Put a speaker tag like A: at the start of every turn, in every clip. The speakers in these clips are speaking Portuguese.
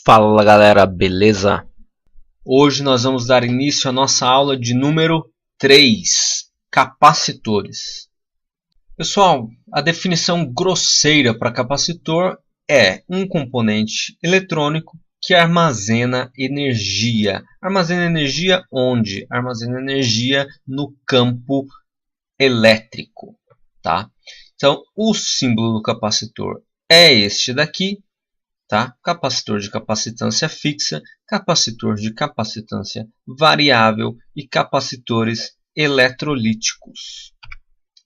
A: Fala galera, beleza? Hoje nós vamos dar início à nossa aula de número 3, capacitores. Pessoal, a definição grosseira para capacitor é um componente eletrônico que armazena energia. Armazena energia onde? Armazena energia no campo elétrico, tá? Então, o símbolo do capacitor é este daqui. Tá? Capacitor de capacitância fixa, capacitor de capacitância variável e capacitores eletrolíticos.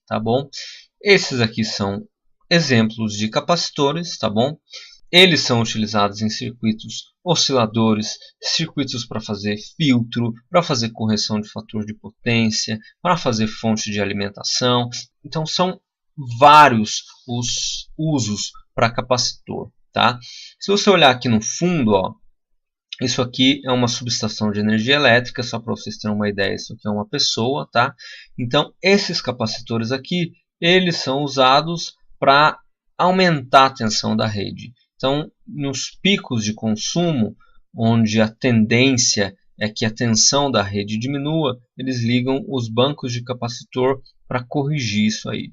A: Tá bom? Esses aqui são exemplos de capacitores, tá bom? Eles são utilizados em circuitos osciladores, circuitos para fazer filtro, para fazer correção de fator de potência, para fazer fonte de alimentação. Então são vários os usos para capacitor. Tá? Se você olhar aqui no fundo, ó, isso aqui é uma subestação de energia elétrica, só para vocês terem uma ideia, isso aqui é uma pessoa. Tá? Então, esses capacitores aqui, eles são usados para aumentar a tensão da rede. Então, nos picos de consumo, onde a tendência é que a tensão da rede diminua, eles ligam os bancos de capacitor para corrigir isso aí.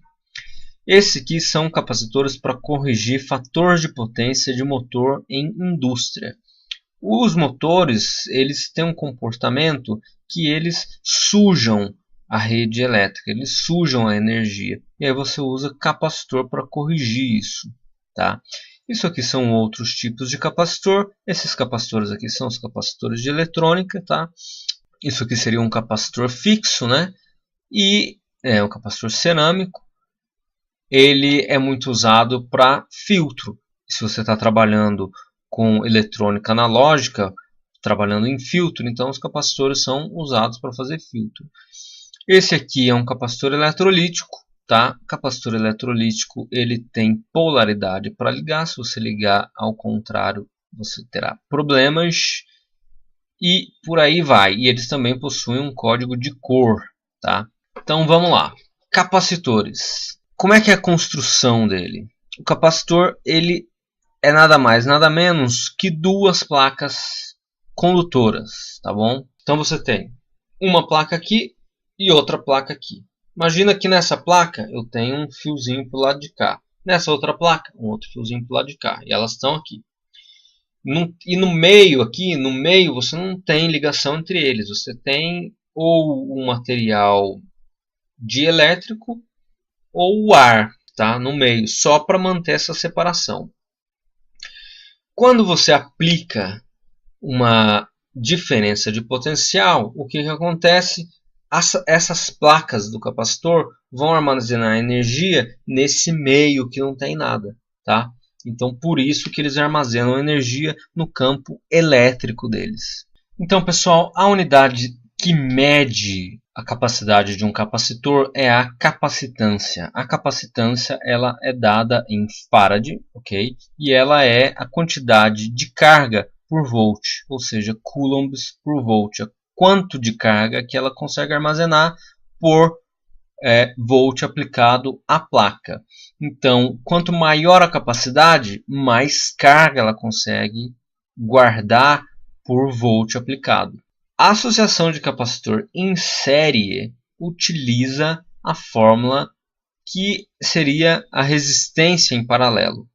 A: Esses aqui são capacitores para corrigir fator de potência de motor em indústria. Os motores, eles têm um comportamento que eles sujam a rede elétrica, eles sujam a energia. E aí você usa capacitor para corrigir isso. Tá? Isso aqui são outros tipos de capacitor. Esses capacitores aqui são os capacitores de eletrônica. Tá? Isso aqui seria um capacitor fixo, né? E é um capacitor cerâmico. Ele é muito usado para filtro. Se você está trabalhando com eletrônica analógica, trabalhando em filtro, então os capacitores são usados para fazer filtro. Esse aqui é um capacitor eletrolítico. Tá? Capacitor eletrolítico, ele tem polaridade para ligar. Se você ligar ao contrário, você terá problemas. E por aí vai. E eles também possuem um código de cor. Tá? Então vamos lá. Capacitores. Como é que é a construção dele? O capacitor ele é nada mais, nada menos que duas placas condutoras, tá bom? Então você tem uma placa aqui e outra placa aqui. Imagina que nessa placa eu tenho um fiozinho para o lado de cá. Nessa outra placa, um outro fiozinho para o lado de cá. E elas estão aqui. E no meio aqui, no meio você não tem ligação entre eles. Você tem ou um material dielétrico ou o ar, tá, no meio, só para manter essa separação. Quando você aplica uma diferença de potencial, o que acontece? Essas placas do capacitor vão armazenar energia nesse meio que não tem nada. Tá? Então, por isso que eles armazenam energia no campo elétrico deles. Então, pessoal, a unidade que mede a capacidade de um capacitor é a capacitância. A capacitância ela é dada em farad, ok? E ela é a quantidade de carga por volt, ou seja, coulombs por volt. Quanto de carga que ela consegue armazenar por volt aplicado à placa. Então, quanto maior a capacidade, mais carga ela consegue guardar por volt aplicado. A associação de capacitor em série utiliza a fórmula que seria a resistência em paralelo.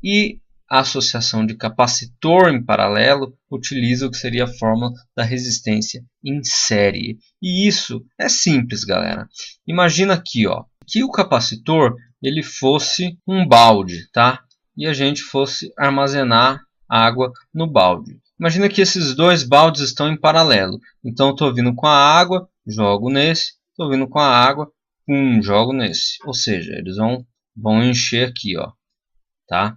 A: E a associação de capacitor em paralelo utiliza o que seria a fórmula da resistência em série. E isso é simples, galera. Imagina aqui, ó, que o capacitor ele fosse um balde, tá? E a gente fosse armazenar água no balde. Imagina que esses dois baldes estão em paralelo. Então, eu estou vindo com a água, jogo nesse. Estou vindo com a água, jogo nesse. Ou seja, eles vão encher aqui, ó, tá?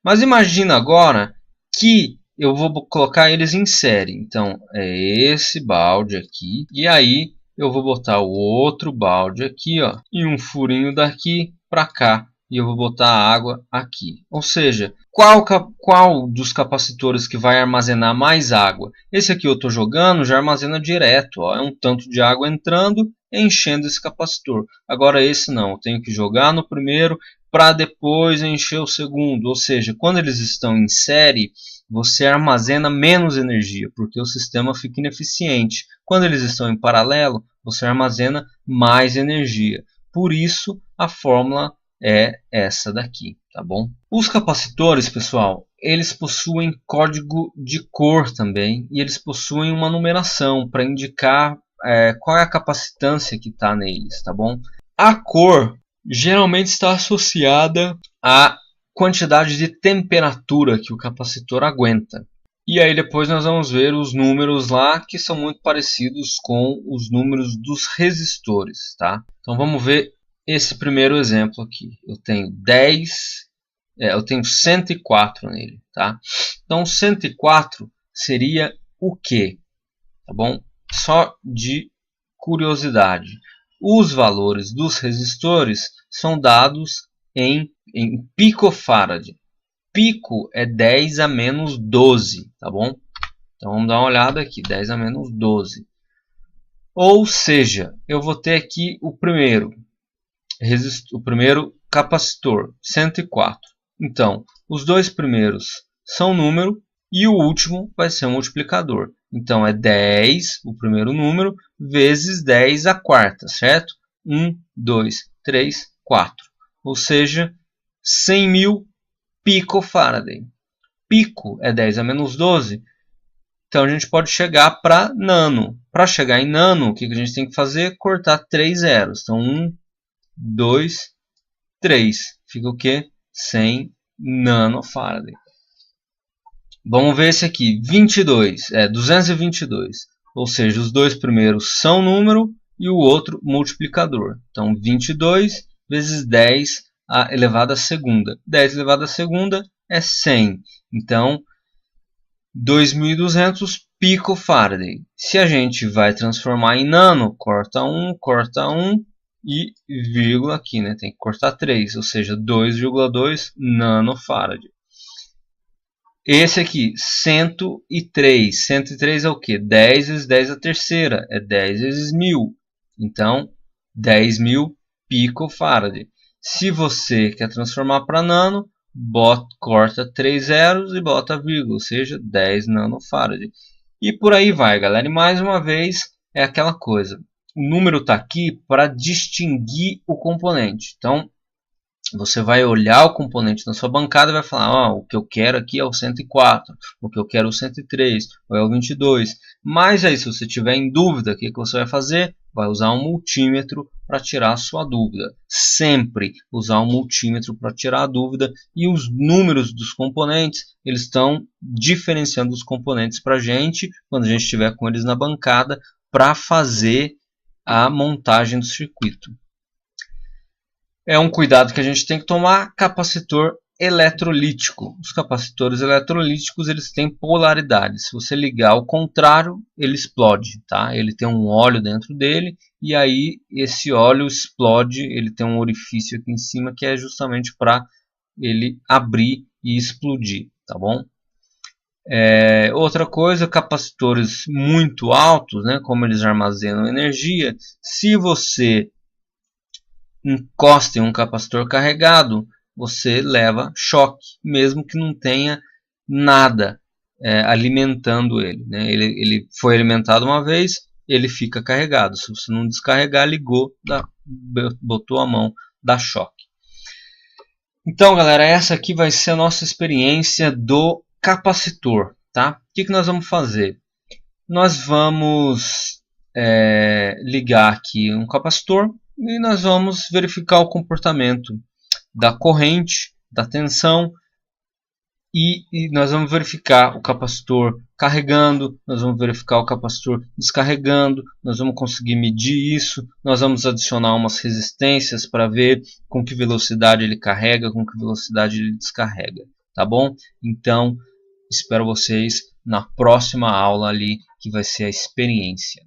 A: Mas imagina agora que eu vou colocar eles em série. Então, é esse balde aqui. E aí, eu vou botar o outro balde aqui, ó, e um furinho daqui para cá. E eu vou botar a água aqui. Ou seja, qual dos capacitores que vai armazenar mais água? Esse aqui eu estou jogando já armazena direto. Ó. É um tanto de água entrando, enchendo esse capacitor. Agora esse não, eu tenho que jogar no primeiro para depois encher o segundo. Ou seja, quando eles estão em série, você armazena menos energia, porque o sistema fica ineficiente. Quando eles estão em paralelo, você armazena mais energia. Por isso, a fórmula é essa daqui, tá bom? Os capacitores, pessoal, eles possuem código de cor também, e eles possuem uma numeração para indicar qual é a capacitância que está neles, tá bom? A cor geralmente está associada à quantidade de temperatura que o capacitor aguenta. E aí depois nós vamos ver os números lá, que são muito parecidos com os números dos resistores, tá? Então vamos ver esse primeiro exemplo aqui. Eu tenho 104 nele, tá? Então 104 seria o quê? Tá bom? Só de curiosidade. Os valores dos resistores são dados em picofarad. Pico é 10 a menos 12, tá bom? Então vamos dar uma olhada aqui, 10 a menos 12. Ou seja, eu vou ter aqui o primeiro capacitor, 104. Então, os dois primeiros são número e o último vai ser um multiplicador. Então é 10, o primeiro número, vezes 10 a quarta, certo? 1, 2, 3, 4. Ou seja, 100.000 picofarad. Pico é 10 a menos 12. Então a gente pode chegar para nano. Para chegar em nano, o que a gente tem que fazer? Cortar 3 zeros. Então 1, 2, 3. Fica o quê? 100 nanofarad. Vamos ver esse aqui, 222, ou seja, os dois primeiros são número e o outro multiplicador. Então, 22 vezes 10 elevado à segunda. 10 elevado à segunda é 100. Então, 2.200 picofarad. Se a gente vai transformar em nano, corta 1 e vírgula aqui, né? Tem que cortar 3, ou seja, 2,2 nanofarad. Esse aqui, 103. 103 é o que? 10 vezes 10 a terceira. É 10 vezes 1000. Então, 10.000 picofarad. Se você quer transformar para nano, corta 3 zeros e bota vírgula, ou seja, 10 nanofarad. E por aí vai, galera. E mais uma vez, é aquela coisa. O número está aqui para distinguir o componente. Então, você vai olhar o componente na sua bancada e vai falar, o que eu quero aqui é o 104, o que eu quero é o 103, ou é o 22. Mas aí, se você tiver em dúvida, o que você vai fazer? Vai usar um multímetro para tirar a sua dúvida. Sempre usar um multímetro para tirar a dúvida. E os números dos componentes, eles estão diferenciando os componentes para a gente, quando a gente estiver com eles na bancada, para fazer a montagem do circuito. É um cuidado que a gente tem que tomar. Capacitor eletrolítico. Os capacitores eletrolíticos, eles têm polaridade. Se você ligar ao contrário, ele explode, tá? Ele tem um óleo dentro dele e aí esse óleo explode. Ele tem um orifício aqui em cima que é justamente para ele abrir e explodir, tá bom? Outra coisa, capacitores muito altos, né? Como eles armazenam energia, se você encosta em um capacitor carregado, você leva choque, mesmo que não tenha nada alimentando ele, né? Ele foi alimentado uma vez, ele fica carregado. Se você não descarregar, ligou, botou a mão, dá choque. Então, galera, essa aqui vai ser a nossa experiência do capacitor, tá? O que nós vamos fazer? Nós vamos ligar aqui um capacitor e nós vamos verificar o comportamento da corrente, da tensão, e nós vamos verificar o capacitor carregando, nós vamos verificar o capacitor descarregando, nós vamos conseguir medir isso, nós vamos adicionar umas resistências para ver com que velocidade ele carrega, com que velocidade ele descarrega, tá bom? Então, espero vocês na próxima aula ali, que vai ser a experiência.